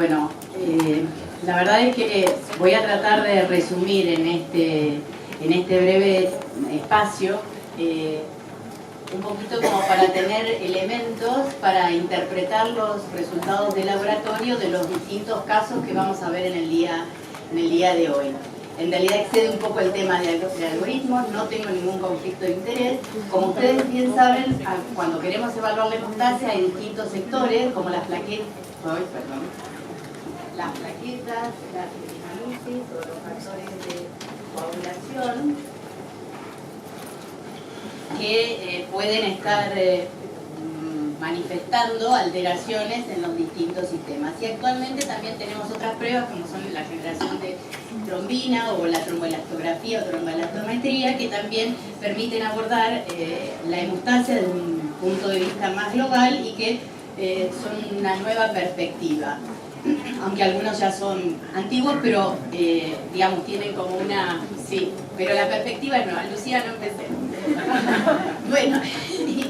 Bueno, la verdad es que voy a tratar de resumir en este breve espacio un poquito como para tener elementos para interpretar los resultados de laboratorio de los distintos casos que vamos a ver en el día de hoy. En realidad excede un poco el tema de algoritmos, no tengo ningún conflicto de interés. Como ustedes bien saben, cuando queremos evaluar la hemostasia hay distintos sectores, como las plaquetas, las hemolysis o los factores de coagulación, que pueden estar manifestando alteraciones en los distintos sistemas. Y actualmente también tenemos otras pruebas como son la generación de trombina o la tromboelastografía o tromboelastometría, que también permiten abordar la hemostasia desde un punto de vista más global y que son una nueva perspectiva. Aunque algunos ya son antiguos, pero digamos, tienen como una... Sí, pero la perspectiva es nueva. Lucía, no empecé. Bueno, y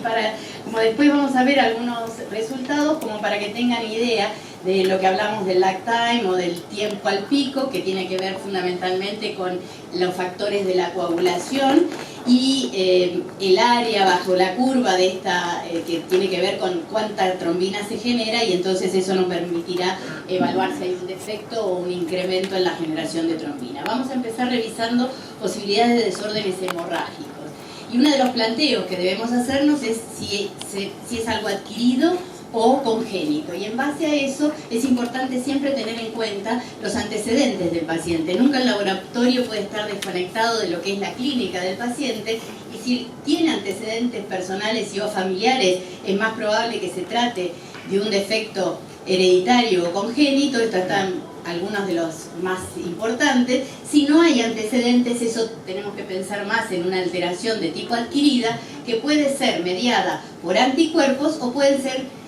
como después vamos a ver algunos resultados, como para que tengan idea de lo que hablamos del lag time o del tiempo al pico, que tiene que ver fundamentalmente con los factores de la coagulación y el área bajo la curva de esta, que tiene que ver con cuánta trombina se genera, y entonces eso nos permitirá evaluar si hay un defecto o un incremento en la generación de trombina. Vamos a empezar revisando posibilidades de desórdenes hemorrágicos. Y uno de los planteos que debemos hacernos es si es algo adquirido o congénito, y en base a eso es importante siempre tener en cuenta los antecedentes del paciente. Nunca el laboratorio puede estar desconectado de lo que es la clínica del paciente, y si tiene antecedentes personales y o familiares es más probable que se trate de un defecto hereditario o congénito. Estos están algunos de los más importantes. Si no hay antecedentes, eso tenemos que pensar más en una alteración de tipo adquirida, que puede ser mediada por anticuerpos o pueden ser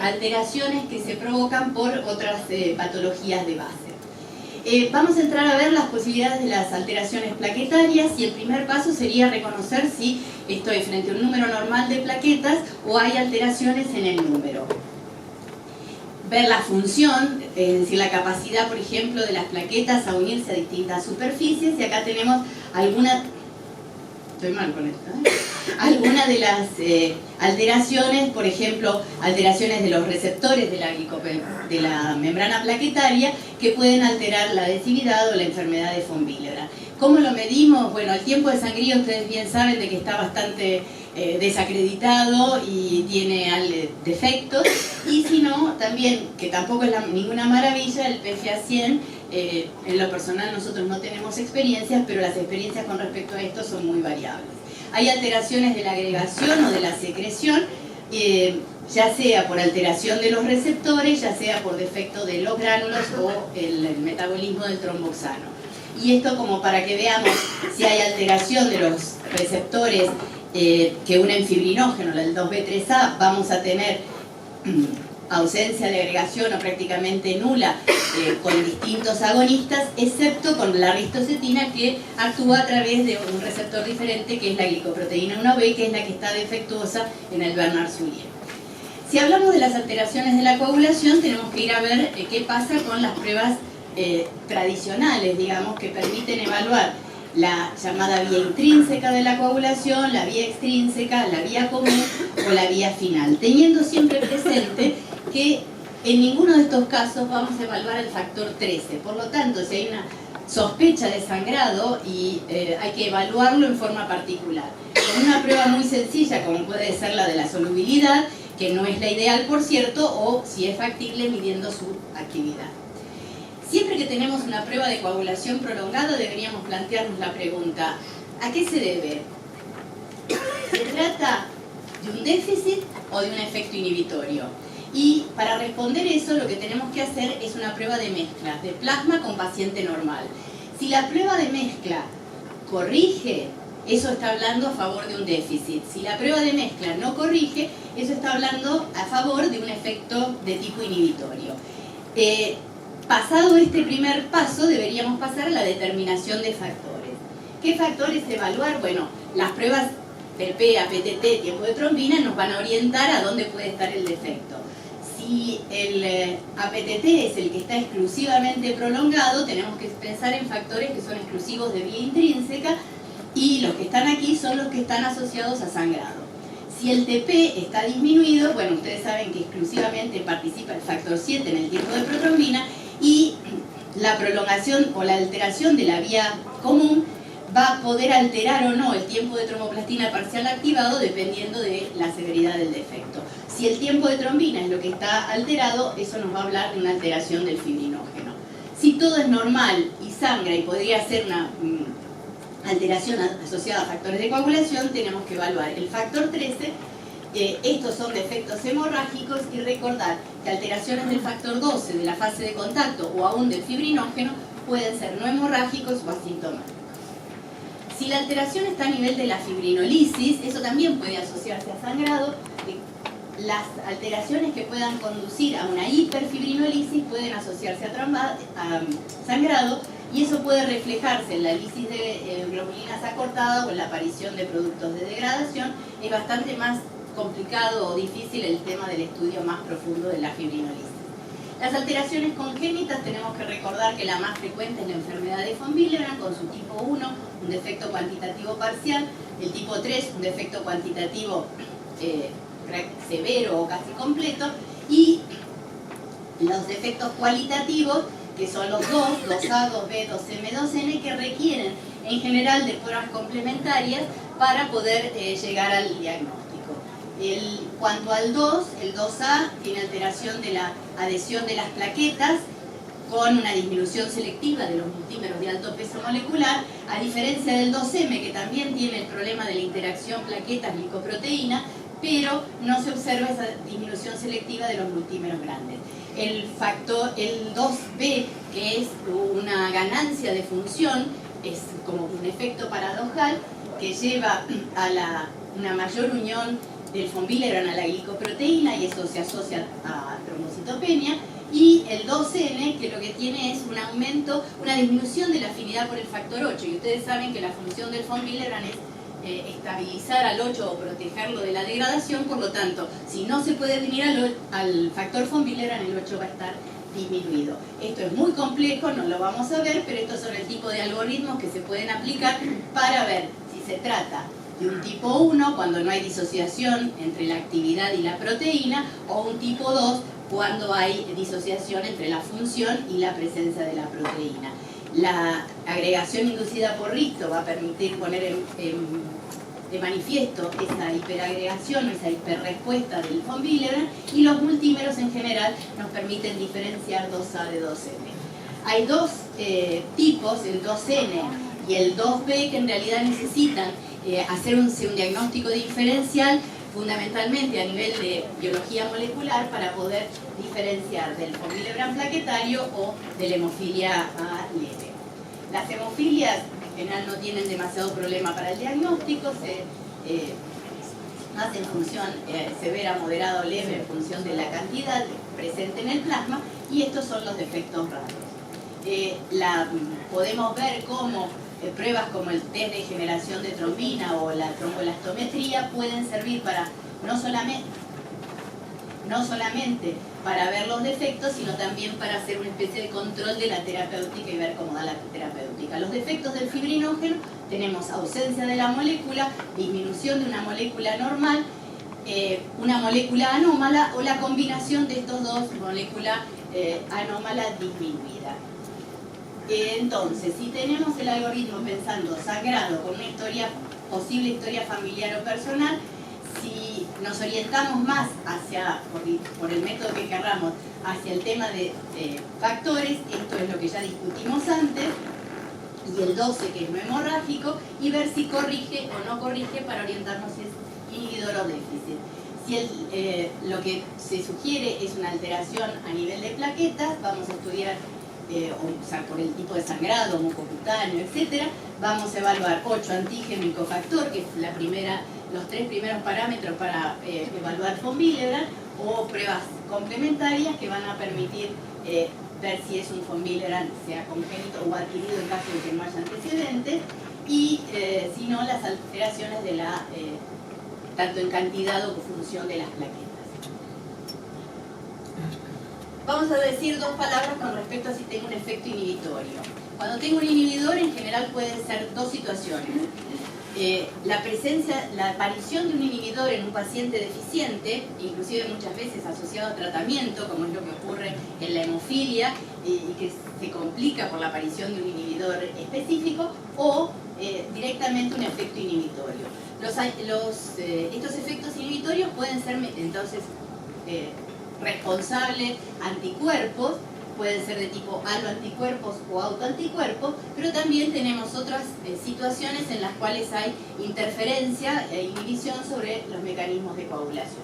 alteraciones que se provocan por otras patologías de base. Vamos a entrar a ver las posibilidades de las alteraciones plaquetarias, y el primer paso sería reconocer si estoy frente a un número normal de plaquetas o hay alteraciones en el número. Ver la función, es decir, la capacidad, por ejemplo, de las plaquetas a unirse a distintas superficies, y acá tenemos algunas... Estoy mal con esto, ¿eh? Algunas de las alteraciones, por ejemplo, alteraciones de los receptores de la membrana plaquetaria, que pueden alterar la adhesividad o la enfermedad de von Willebrand. ¿Cómo lo medimos? Bueno, el tiempo de sangría ustedes bien saben de que está bastante desacreditado y tiene defectos, y si no, también, que tampoco es ninguna maravilla, el PFA 100. En lo personal nosotros no tenemos experiencias, pero las experiencias con respecto a esto son muy variables. Hay alteraciones de la agregación o de la secreción, ya sea por alteración de los receptores, ya sea por defecto de los gránulos o el metabolismo del tromboxano. Y esto como para que veamos si hay alteración de los receptores que unen fibrinógeno, el 2B3A, vamos a tener ausencia de agregación o prácticamente nula con distintos agonistas, excepto con la ristocetina, que actúa a través de un receptor diferente, que es la glicoproteína 1B, que es la que está defectuosa en el Bernard-Soulier. Si hablamos de las alteraciones de la coagulación, tenemos que ir a ver qué pasa con las pruebas tradicionales, digamos, que permiten evaluar la llamada vía intrínseca de la coagulación, la vía extrínseca, la vía común o la vía final, teniendo siempre presente que en ninguno de estos casos vamos a evaluar el factor 13. Por lo tanto, si hay una sospecha de sangrado, y hay que evaluarlo en forma particular, con una prueba muy sencilla como puede ser la de la solubilidad, que no es la ideal, por cierto, o si es factible midiendo su actividad. Siempre que tenemos una prueba de coagulación prolongada deberíamos plantearnos la pregunta: ¿a qué se debe? ¿Se trata de un déficit o de un efecto inhibitorio? Y para responder eso, lo que tenemos que hacer es una prueba de mezcla de plasma con paciente normal. Si la prueba de mezcla corrige, eso está hablando a favor de un déficit. Si la prueba de mezcla no corrige, eso está hablando a favor de un efecto de tipo inhibitorio. Pasado este primer paso, deberíamos pasar a la determinación de factores. ¿Qué factores evaluar? Bueno, las pruebas del PEA, PTT, tiempo de trombina, nos van a orientar a dónde puede estar el defecto. Si Si el APTT es el que está exclusivamente prolongado, tenemos que pensar en factores que son exclusivos de vía intrínseca, y los que están aquí son los que están asociados a sangrado. Si el TP está disminuido, bueno, ustedes saben que exclusivamente participa el factor 7 en el tiempo de protrombina, y la prolongación o la alteración de la vía común va a poder alterar o no el tiempo de tromboplastina parcial activado dependiendo de la severidad del defecto. Si el tiempo de trombina es lo que está alterado, eso nos va a hablar de una alteración del fibrinógeno. Si todo es normal y sangra y podría ser una alteración asociada a factores de coagulación, tenemos que evaluar el factor 13. Estos son defectos hemorrágicos, y recordar que alteraciones del factor 12 de la fase de contacto o aún del fibrinógeno pueden ser no hemorrágicos o asintomáticos. Si la alteración está a nivel de la fibrinolisis, eso también puede asociarse a sangrado. Las alteraciones que puedan conducir a una hiperfibrinolisis pueden asociarse a sangrado, y eso puede reflejarse en la lisis de globulinas acortada o en la aparición de productos de degradación. Es bastante más complicado o difícil el tema del estudio más profundo de la fibrinolisis. Las alteraciones congénitas, tenemos que recordar que la más frecuente es la enfermedad de von Willebrand con su tipo 1, un defecto cuantitativo parcial, el tipo 3, un defecto cuantitativo severo o casi completo, y los defectos cualitativos, que son los 2A, 2B, 2M, 2N, que requieren en general de pruebas complementarias para poder llegar al diagnóstico. Cuanto al 2, el 2A tiene alteración de la adhesión de las plaquetas con una disminución selectiva de los multímeros de alto peso molecular, a diferencia del 2M, que también tiene el problema de la interacción plaquetas-glicoproteína, pero no se observa esa disminución selectiva de los multímeros grandes. El 2B, que es una ganancia de función, es como un efecto paradojal que lleva a una mayor unión del von Willebrand a la glicoproteína, y eso se asocia a trombocitopenia. Y el 2N, que lo que tiene es un aumento, una disminución de la afinidad por el factor 8, y ustedes saben que la función del von Willebrand es estabilizar al 8 o protegerlo de la degradación. Por lo tanto, si no se puede venir al factor von Willebrand, el 8 va a estar disminuido. Esto es muy complejo, no lo vamos a ver, pero estos son el tipo de algoritmos que se pueden aplicar para ver si se trata de un tipo 1 cuando no hay disociación entre la actividad y la proteína, o un tipo 2 cuando hay disociación entre la función y la presencia de la proteína. La agregación inducida por Risto va a permitir poner de manifiesto esa hiperagregación, esa hiperrespuesta del von Willebrand, y los multímeros en general nos permiten diferenciar 2A de 2N. Hay dos tipos, el 2N y el 2B, que en realidad necesitan hacer un diagnóstico diferencial fundamentalmente a nivel de biología molecular para poder diferenciar del von Willebrand plaquetario o de la hemofilia A leve. Las hemofilias en general no tienen demasiado problema para el diagnóstico, se hacen función severa, moderada o leve en función de la cantidad presente en el plasma, y estos son los defectos raros. Podemos ver cómo pruebas como el test de generación de trombina o la tromboelastometría pueden servir para no solamente para ver los defectos, sino también para hacer una especie de control de la terapéutica y ver cómo da la terapéutica. Los defectos del fibrinógeno: tenemos ausencia de la molécula, disminución de una molécula normal, una molécula anómala, o la combinación de estos dos, molécula anómala disminuida. Entonces, si tenemos el algoritmo pensando sangrado con una posible historia familiar o personal, si nos orientamos más hacia, por el método que querramos, hacia el tema de factores, esto es lo que ya discutimos antes, y el 12, que es no hemorrágico, y ver si corrige o no corrige para orientarnos si es inhibidor o déficit. Si lo que se sugiere es una alteración a nivel de plaquetas, vamos a estudiar o sea, por el tipo de sangrado, mucocutáneo, etc. Vamos a evaluar 8 antígeno y cofactor, que es los 3 primeros parámetros para evaluar von Willebrand, o pruebas complementarias que van a permitir ver si es un von Willebrand, sea congénito o adquirido en caso de que no haya antecedentes, y si no, las alteraciones de tanto en cantidad o función de las plaquetas. Vamos a decir dos palabras con respecto a si tengo un efecto inhibitorio. Cuando tengo un inhibidor, en general pueden ser dos situaciones. La aparición de un inhibidor en un paciente deficiente, inclusive muchas veces asociado a tratamiento, como es lo que ocurre en la hemofilia, y que se complica por la aparición de un inhibidor específico, o directamente un efecto inhibitorio. Estos efectos inhibitorios pueden ser entonces responsables anticuerpos, pueden ser de tipo aloanticuerpos o autoanticuerpos, pero también tenemos otras situaciones en las cuales hay interferencia e inhibición sobre los mecanismos de coagulación.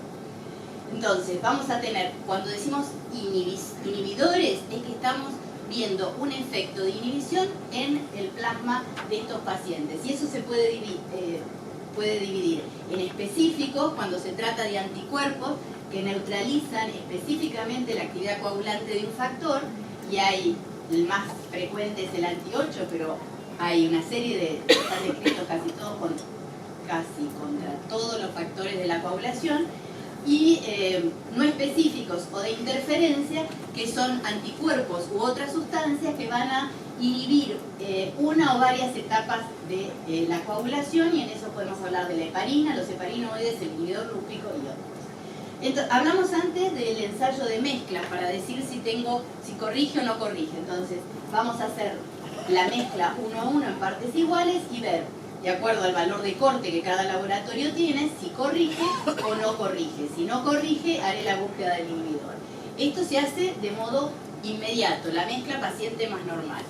Entonces, vamos a tener, cuando decimos inhibidores, es que estamos viendo un efecto de inhibición en el plasma de estos pacientes. Y eso se puede dividir en específicos, cuando se trata de anticuerpos, que neutralizan específicamente la actividad coagulante de un factor, y el más frecuente es el anti-8, pero hay una serie de, están descritos casi contra todos los factores de la coagulación, y no específicos o de interferencia, que son anticuerpos u otras sustancias que van a inhibir una o varias etapas de la coagulación, y en eso podemos hablar de la heparina, los heparinoides, el inhibidor lúpico y otros. Entonces, hablamos antes del ensayo de mezcla para decir si corrige o no corrige. Entonces, vamos a hacer la mezcla 1 a 1 en partes iguales y ver, de acuerdo al valor de corte que cada laboratorio tiene, si corrige o no corrige. Si no corrige, haré la búsqueda del inhibidor. Esto se hace de modo inmediato, la mezcla paciente más normal.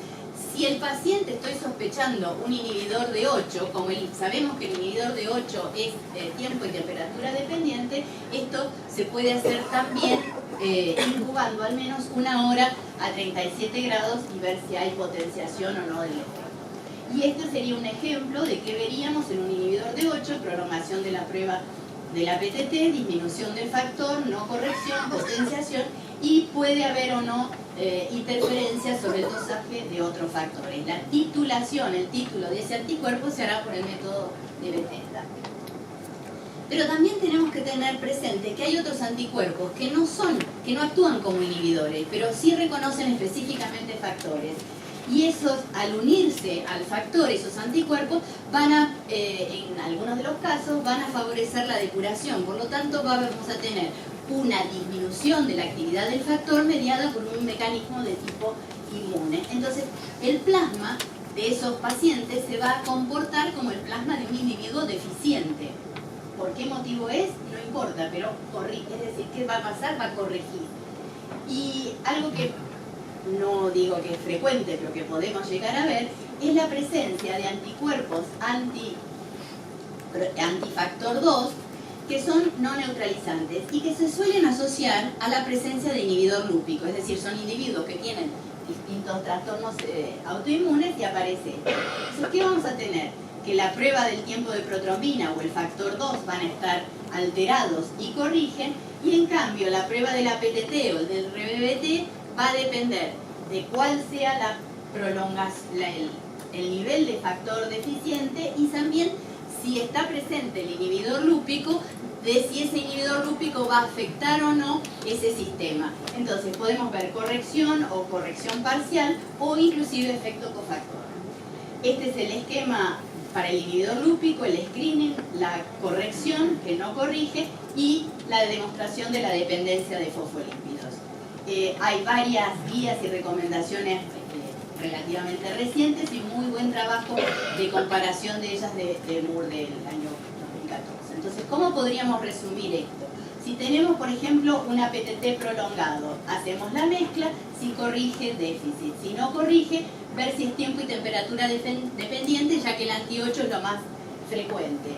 Si el paciente, estoy sospechando un inhibidor de 8, como sabemos que el inhibidor de 8 es tiempo y temperatura dependiente, esto se puede hacer también incubando al menos 1 hora a 37 grados y ver si hay potenciación o no del efecto. Y este sería un ejemplo de que veríamos en un inhibidor de 8, prolongación de la prueba de la PTT, disminución del factor, no corrección, potenciación, y puede haber o no interferencia sobre el dosaje de otros factores. La titulación, el título de ese anticuerpo se hará por el método de Bethesda. Pero también tenemos que tener presente que hay otros anticuerpos que no actúan como inhibidores, pero sí reconocen específicamente factores. Y esos, al unirse al factor, esos anticuerpos, en algunos de los casos, van a favorecer la depuración. Por lo tanto, vamos a tener una disminución de la actividad del factor mediada por un mecanismo de tipo inmune. Entonces, el plasma de esos pacientes se va a comportar como el plasma de un individuo deficiente. ¿Por qué motivo es? No importa, pero corrige. Es decir, ¿qué va a pasar? Va a corregir. Y algo que no digo que es frecuente, pero que podemos llegar a ver, es la presencia de anticuerpos antifactor 2, que son no neutralizantes y que se suelen asociar a la presencia de inhibidor lúpico, es decir, son individuos que tienen distintos trastornos autoinmunes y aparece esto. Entonces, ¿qué vamos a tener? Que la prueba del tiempo de protrombina o el factor 2 van a estar alterados y corrigen, y en cambio la prueba de la PTT o del RBBT va a depender de cuál sea la prolongación, el nivel de factor deficiente, y también si está presente el inhibidor lúpico, de si ese inhibidor lúpico va a afectar o no ese sistema. Entonces podemos ver corrección o corrección parcial o inclusive efecto cofactor. Este es el esquema para el inhibidor lúpico, el screening, la corrección que no corrige y la demostración de la dependencia de fosfolípidos. Hay varias guías y recomendaciones relativamente recientes y muy buen trabajo de comparación de ellas de Moore del año 2014. Entonces, ¿cómo podríamos resumir esto? Si tenemos, por ejemplo, una PTT prolongado, hacemos la mezcla, si corrige, déficit. Si no corrige, ver si es tiempo y temperatura dependiente, ya que el anti-8 es lo más frecuente.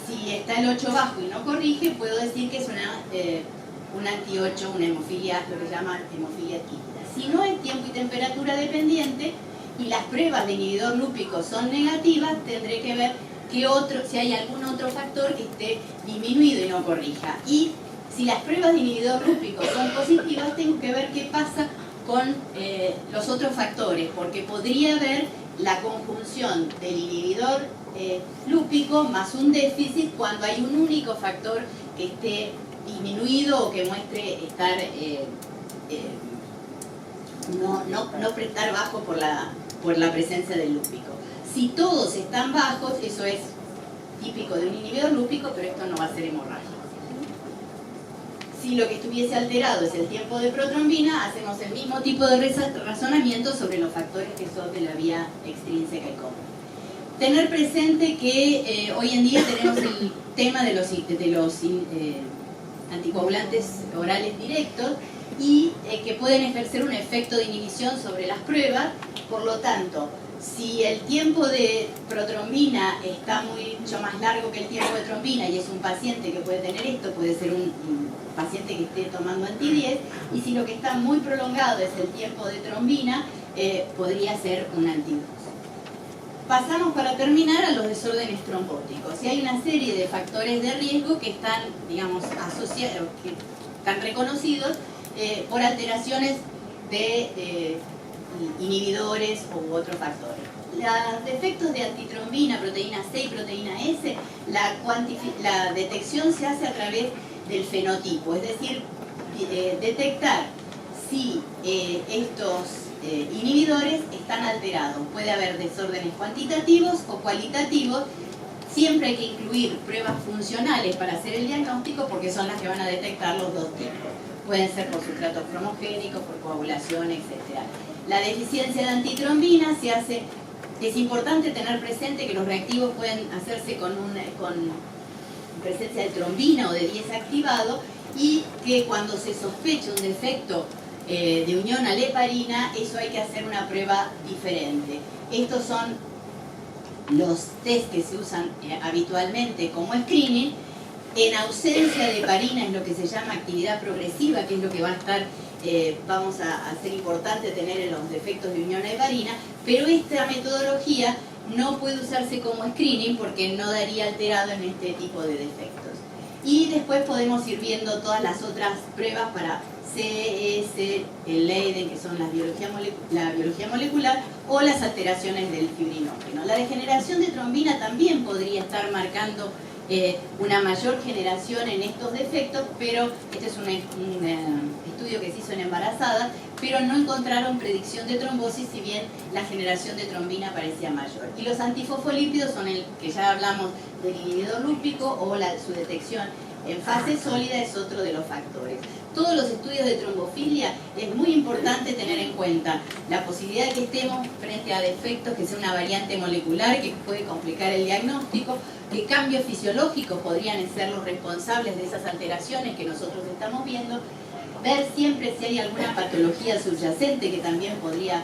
Si está el 8 bajo y no corrige, puedo decir que es un anti-8, una hemofilia, lo que llaman hemofilia típica. Si no es tiempo y temperatura dependiente y las pruebas de inhibidor lúpico son negativas, tendré que ver si hay algún otro factor que esté disminuido y no corrija. Y si las pruebas de inhibidor lúpico son positivas, tengo que ver qué pasa con los otros factores, porque podría haber la conjunción del inhibidor lúpico más un déficit cuando hay un único factor que esté disminuido o que muestre estar no estar bajo por la presencia del lúpico. Si todos están bajos, eso es típico de un inhibidor lúpico, pero esto no va a ser hemorragia. Si lo que estuviese alterado es el tiempo de protrombina, hacemos el mismo tipo de razonamiento sobre los factores que son de la vía extrínseca y común. Tener presente que hoy en día tenemos el tema de los anticoagulantes orales directos y que pueden ejercer un efecto de inhibición sobre las pruebas. Por lo tanto, si el tiempo de protrombina está mucho más largo que el tiempo de trombina y es un paciente que puede tener esto, puede ser un paciente que esté tomando anti-10, y si lo que está muy prolongado es el tiempo de trombina, podría ser un anti-2. Pasamos para terminar a los desórdenes trombóticos. Y hay una serie de factores de riesgo que están, digamos, asociados, que están reconocidos por alteraciones de inhibidores u otros factores. Los efectos de antitrombina, proteína C y proteína S, la detección se hace a través del fenotipo, es decir, detectar si estos inhibidores están alterados. Puede haber desórdenes cuantitativos o cualitativos. Siempre hay que incluir pruebas funcionales para hacer el diagnóstico porque son las que van a detectar los dos tipos. Pueden ser por sustratos cromogénicos, por coagulación, etc. La deficiencia de antitrombina se hace. Es importante tener presente que los reactivos pueden hacerse con presencia de trombina o de 10 activado, y que cuando se sospecha un defecto de unión a la heparina, eso hay que hacer una prueba diferente. Estos son los test que se usan habitualmente como screening. En ausencia de heparina es lo que se llama actividad progresiva, que es lo que va a estar, vamos a ser importante tener en los defectos de unión a heparina, pero esta metodología no puede usarse como screening porque no daría alterado en este tipo de defectos. Y después podemos ir viendo todas las otras pruebas para CS, el Leiden, que son la biología molecular, o las alteraciones del fibrinógeno. La degeneración de trombina también podría estar marcando una mayor generación en estos defectos, pero este es un estudio que se hizo en embarazadas, pero no encontraron predicción de trombosis, si bien la generación de trombina parecía mayor. Y los antifosfolípidos son el que ya hablamos del inhibidor lúpico, o su detección en fase sólida es otro de los factores. Todos los estudios de trombofilia es muy importante tener en cuenta la posibilidad de que estemos frente a defectos, que sea una variante molecular que puede complicar el diagnóstico, que cambios fisiológicos podrían ser los responsables de esas alteraciones que nosotros estamos viendo, ver siempre si hay alguna patología subyacente que también podría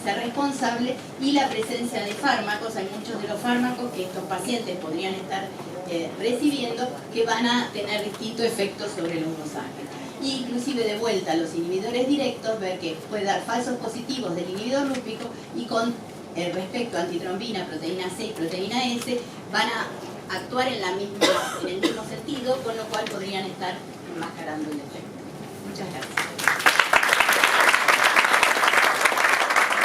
ser responsable, y la presencia de fármacos. Hay muchos de los fármacos que estos pacientes podrían estar recibiendo que van a tener distintos efectos sobre los dosajes. Inclusive de vuelta los inhibidores directos, ver que puede dar falsos positivos del inhibidor lúpico, y con respecto a antitrombina, proteína C y proteína S van a actuar en el mismo sentido, con lo cual podrían estar enmascarando el efecto. Muchas gracias.